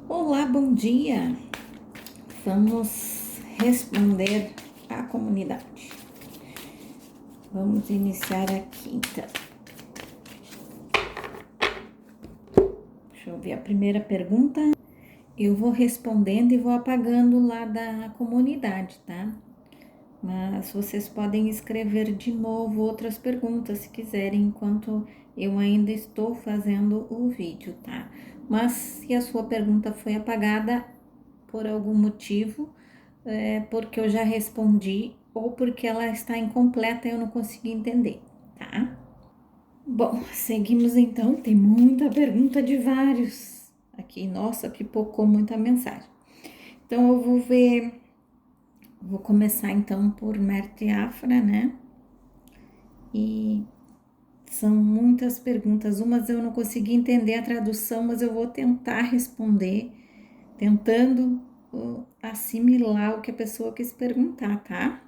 Olá, bom dia. Vamos responder à comunidade. Vamos iniciar aqui, então. Deixa eu ver a primeira pergunta. Eu vou respondendo e vou apagando lá da comunidade, tá? Mas vocês podem escrever de novo outras perguntas se quiserem, enquanto eu ainda estou fazendo o vídeo, tá? Mas se a sua pergunta foi apagada por algum motivo, porque eu já respondi ou porque ela está incompleta e eu não consegui entender, tá? Bom, seguimos então. Tem muita pergunta de vários aqui. Nossa, pipocou muita mensagem. Então eu vou começar então por Mert Afra, né? E são muitas perguntas. Umas eu não consegui entender a tradução, mas eu vou tentar responder, tentando assimilar o que a pessoa quis perguntar, tá?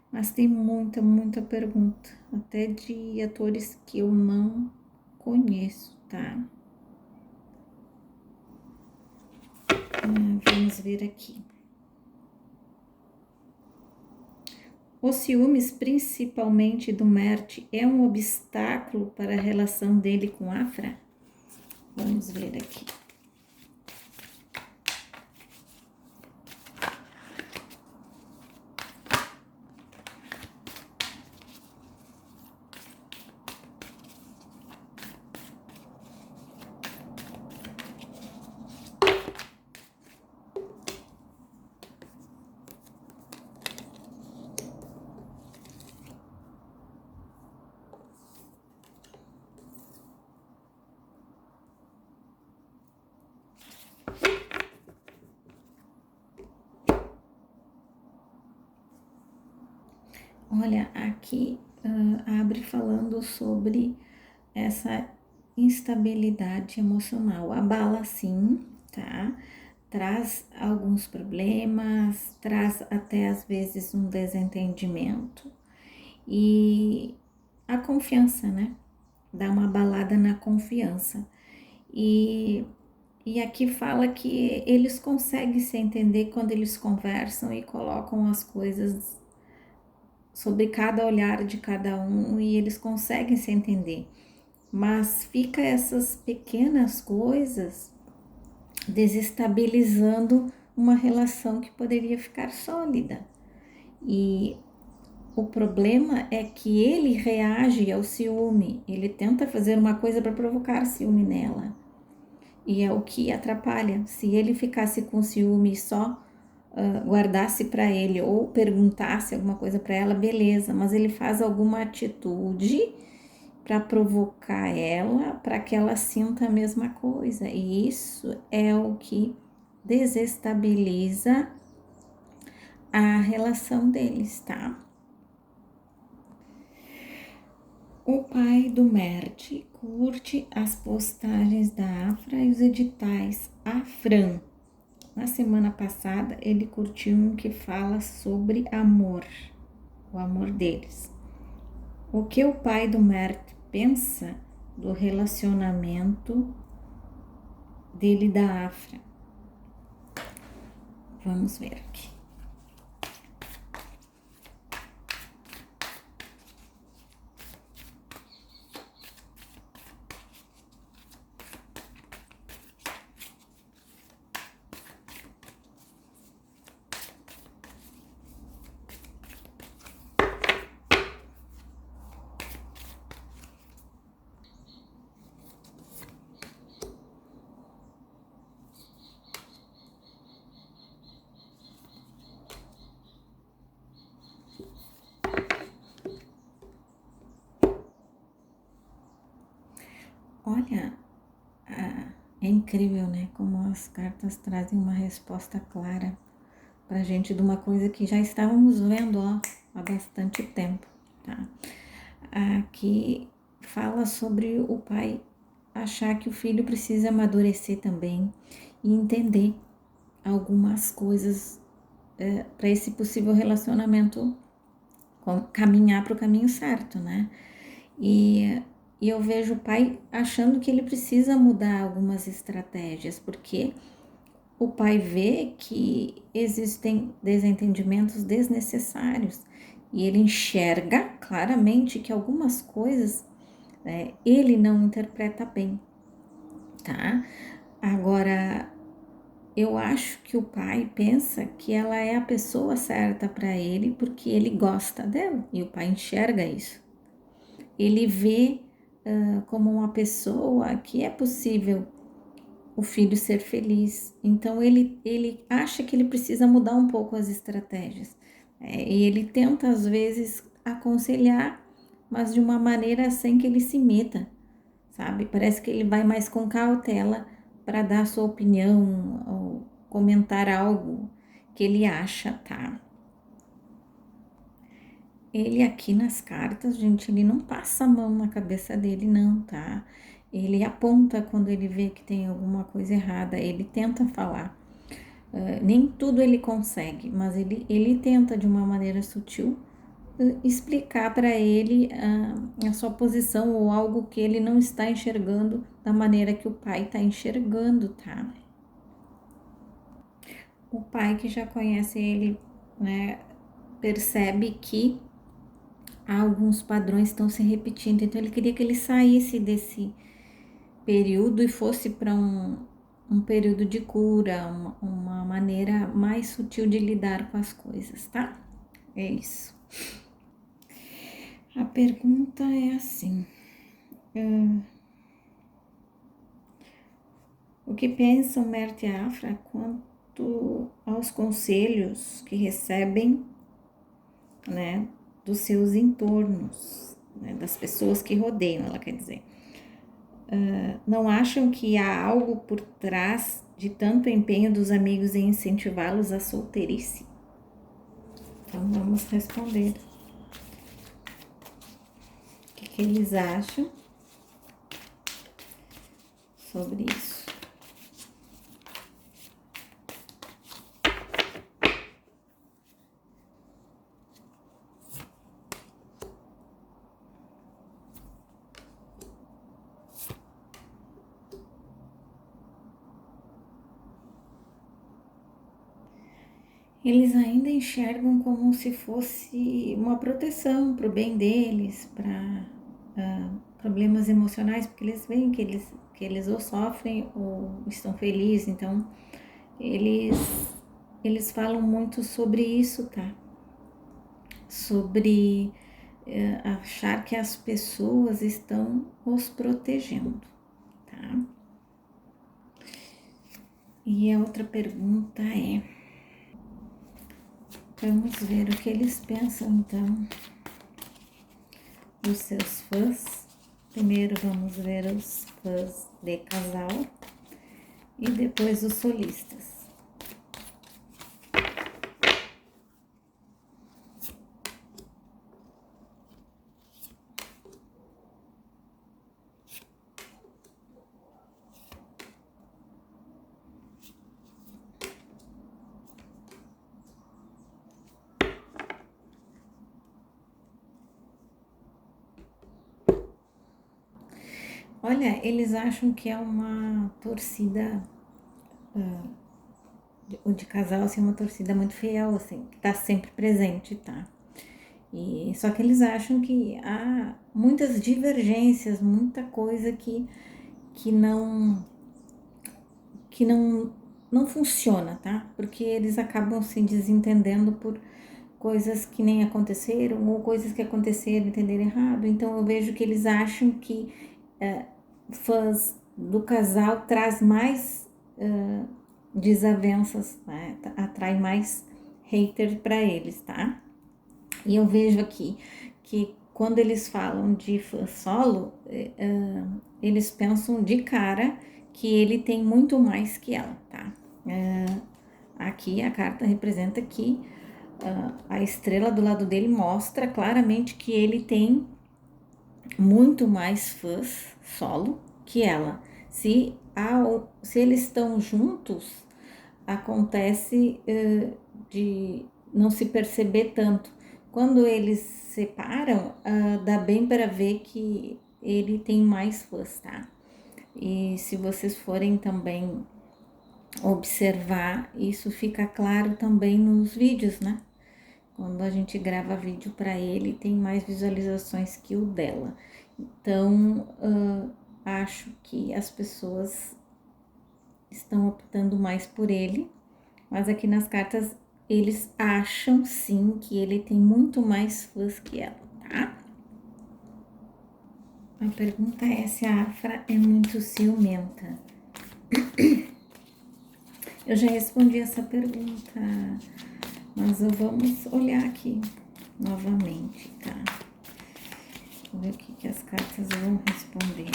Mas tem muita pergunta, até de atores que eu não conheço, tá? Vamos ver aqui. Os ciúmes, principalmente do Mert, é um obstáculo para a relação dele com Afra? Vamos ver aqui. Olha, aqui abre falando sobre essa instabilidade emocional. Abala sim, tá? Traz alguns problemas, traz até às vezes um desentendimento e a confiança, né? Dá uma abalada na confiança. E aqui fala que eles conseguem se entender quando eles conversam e colocam as coisas sobre cada olhar de cada um e eles conseguem se entender. Mas fica essas pequenas coisas desestabilizando uma relação que poderia ficar sólida. E o problema é que ele reage ao ciúme, ele tenta fazer uma coisa para provocar ciúme nela. E é o que atrapalha. Se ele ficasse com ciúme e só guardasse para ele ou perguntasse alguma coisa para ela, beleza, mas ele faz alguma atitude para provocar ela, para que ela sinta a mesma coisa. E isso é o que desestabiliza a relação deles, tá? O pai do Mert curte as postagens da Afra e os editais Afran. Na semana passada, ele curtiu um que fala sobre amor, o amor deles. O que o pai do Mert pensa do relacionamento dele e da Afra? Vamos ver aqui. Olha, é incrível, né? Como as cartas trazem uma resposta clara pra gente de uma coisa que já estávamos vendo, ó, há bastante tempo, tá? Aqui fala sobre o pai achar que o filho precisa amadurecer também e entender algumas coisas para esse possível relacionamento caminhar para o caminho certo, né? E eu vejo o pai achando que ele precisa mudar algumas estratégias, porque o pai vê que existem desentendimentos desnecessários e ele enxerga claramente que algumas coisas ele não interpreta bem, tá? Agora, eu acho que o pai pensa que ela é a pessoa certa para ele porque ele gosta dela e o pai enxerga isso. Ele vê como uma pessoa que é possível o filho ser feliz. Então ele acha que ele precisa mudar um pouco as estratégias. E ele tenta às vezes aconselhar, mas de uma maneira sem que ele se meta, sabe? Parece que ele vai mais com cautela para dar sua opinião ou comentar algo que ele acha, tá? Ele aqui nas cartas, gente, ele não passa a mão na cabeça dele, não, tá? Ele aponta quando ele vê que tem alguma coisa errada, ele tenta falar. Nem tudo ele consegue, mas ele tenta de uma maneira sutil explicar para ele a sua posição ou algo que ele não está enxergando da maneira que o pai está enxergando, tá? O pai que já conhece ele, né, percebe que alguns padrões estão se repetindo, então ele queria que ele saísse desse período e fosse para um período de cura, uma maneira mais sutil de lidar com as coisas, tá? É isso. A pergunta é assim: o que pensa o Mert e Afra quanto aos conselhos que recebem, né, dos seus entornos, né, das pessoas que rodeiam, ela quer dizer? Não acham que há algo por trás de tanto empenho dos amigos em incentivá-los à solteirice? Então vamos responder o que eles acham sobre isso. Eles ainda enxergam como se fosse uma proteção para o bem deles, para problemas emocionais, porque eles veem que eles ou sofrem ou estão felizes, então eles, eles falam muito sobre isso, tá? Sobre achar que as pessoas estão os protegendo, tá? E a outra pergunta é: vamos ver o que eles pensam então dos seus fãs. Primeiro vamos ver os fãs de casal e depois os solistas. Olha, eles acham que é uma torcida de casal, assim, uma torcida muito fiel, assim, que tá sempre presente, tá? E só que eles acham que há muitas divergências, muita coisa que não que não funciona, tá? Porque eles acabam se desentendendo por coisas que nem aconteceram ou coisas que aconteceram e entenderam errado. Então eu vejo que eles acham que fãs do casal traz mais desavenças, né? Atrai mais hater para eles, tá? E eu vejo aqui que quando eles falam de fã solo, eles pensam de cara que ele tem muito mais que ela, tá? Aqui a carta representa que a estrela do lado dele mostra claramente que ele tem muito mais fãs solo que ela. Se eles estão juntos, acontece de não se perceber tanto. Quando eles separam, dá bem para ver que ele tem mais fãs, tá? E se vocês forem também observar, isso fica claro também nos vídeos, né? Quando a gente grava vídeo para ele, tem mais visualizações que o dela. Então, acho que as pessoas estão optando mais por ele, mas aqui nas cartas eles acham sim que ele tem muito mais fãs que ela, tá? A pergunta é se a Afra é muito ciumenta. Eu já respondi essa pergunta, mas vamos olhar aqui novamente, tá? Vamos ver o que as cartas vão responder.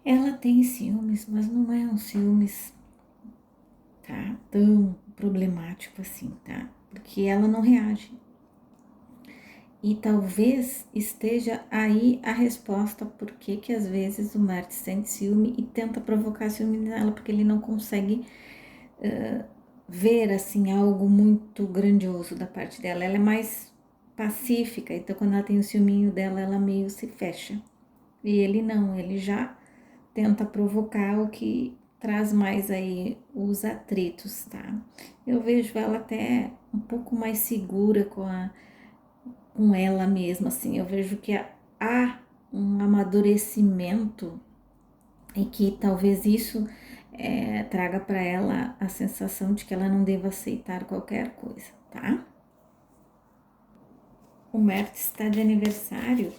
Ela tem ciúmes, mas não é um ciúmes, tá? Tão problemático assim, tá? Porque ela não reage. E talvez esteja aí a resposta por que às vezes o Marte sente ciúme e tenta provocar ciúme nela, porque ele não consegue ver assim algo muito grandioso da parte dela. Ela é mais pacífica, então quando ela tem o ciúminho dela, ela meio se fecha. E ele não, ele já tenta provocar, o que traz mais aí os atritos, tá? Eu vejo ela até um pouco mais segura com ela mesma, assim. Eu vejo que há um amadurecimento e que talvez isso traga para ela a sensação de que ela não deva aceitar qualquer coisa, tá? O Mert está de aniversário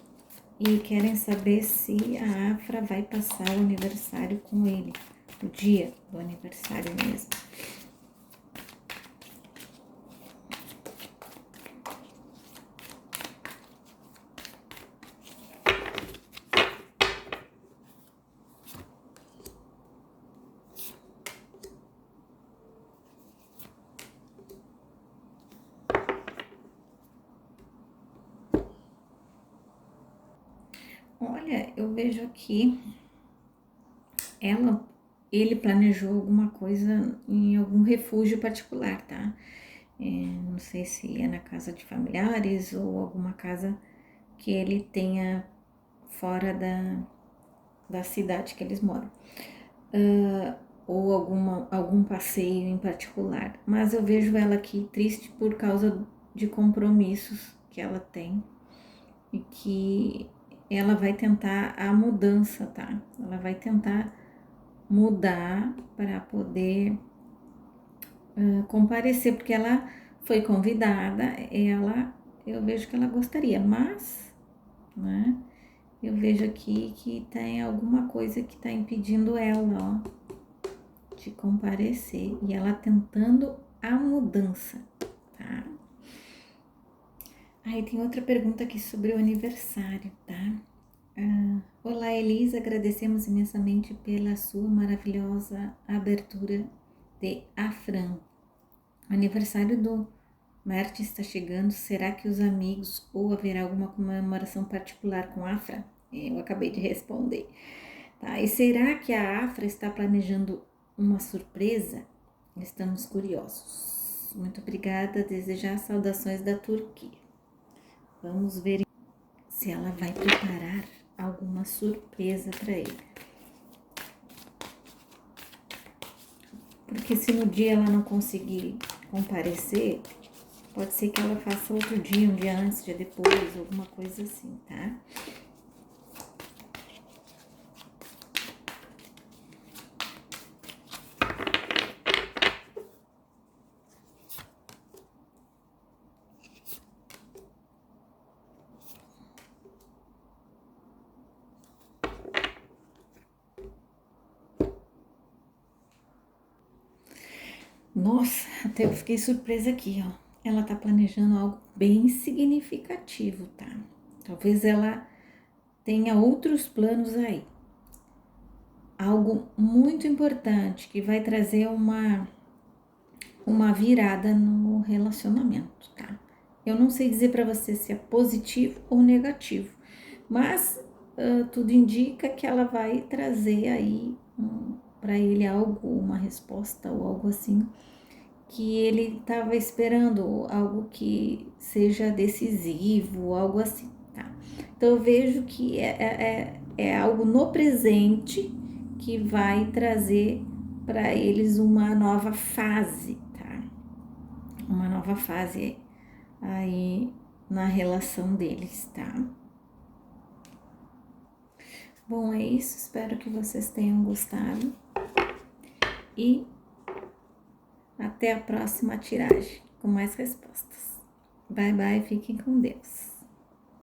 e querem saber se a Afra vai passar o aniversário com ele, o dia do aniversário mesmo. Olha, eu vejo aqui ele planejou alguma coisa em algum refúgio particular, tá? Não sei se é na casa de familiares ou alguma casa que ele tenha fora da cidade que eles moram. Ou algum passeio em particular. Mas eu vejo ela aqui triste por causa de compromissos que ela tem e que ela vai tentar a mudança, tá? Ela vai tentar mudar para poder comparecer, porque ela foi convidada, eu vejo que ela gostaria, mas, né, eu vejo aqui que tem alguma coisa que tá impedindo ela, ó, de comparecer, e ela tentando a mudança, tá? Aí tem outra pergunta aqui sobre o aniversário, tá? Olá, Elisa, agradecemos imensamente pela sua maravilhosa abertura de Afran. O aniversário do Marte está chegando, será que os amigos ou haverá alguma comemoração particular com a Afra? Eu acabei de responder. Tá, e será que a Afra está planejando uma surpresa? Estamos curiosos. Muito obrigada, desejar saudações da Turquia. Vamos ver se ela vai preparar alguma surpresa para ele. Porque se no dia ela não conseguir comparecer, pode ser que ela faça outro dia, um dia antes, um dia depois, alguma coisa assim, tá? Nossa, até eu fiquei surpresa aqui, ó. Ela tá planejando algo bem significativo, tá? Talvez ela tenha outros planos aí. Algo muito importante que vai trazer uma virada no relacionamento, tá? Eu não sei dizer para você se é positivo ou negativo, mas tudo indica que ela vai trazer aí para ele algo, uma resposta ou algo assim, que ele estava esperando, algo que seja decisivo, algo assim, tá? Então eu vejo que é algo no presente que vai trazer para eles uma nova fase, tá? Uma nova fase aí na relação deles, tá? Bom, é isso. Espero que vocês tenham gostado e até a próxima tiragem com mais respostas. Bye, bye. Fiquem com Deus.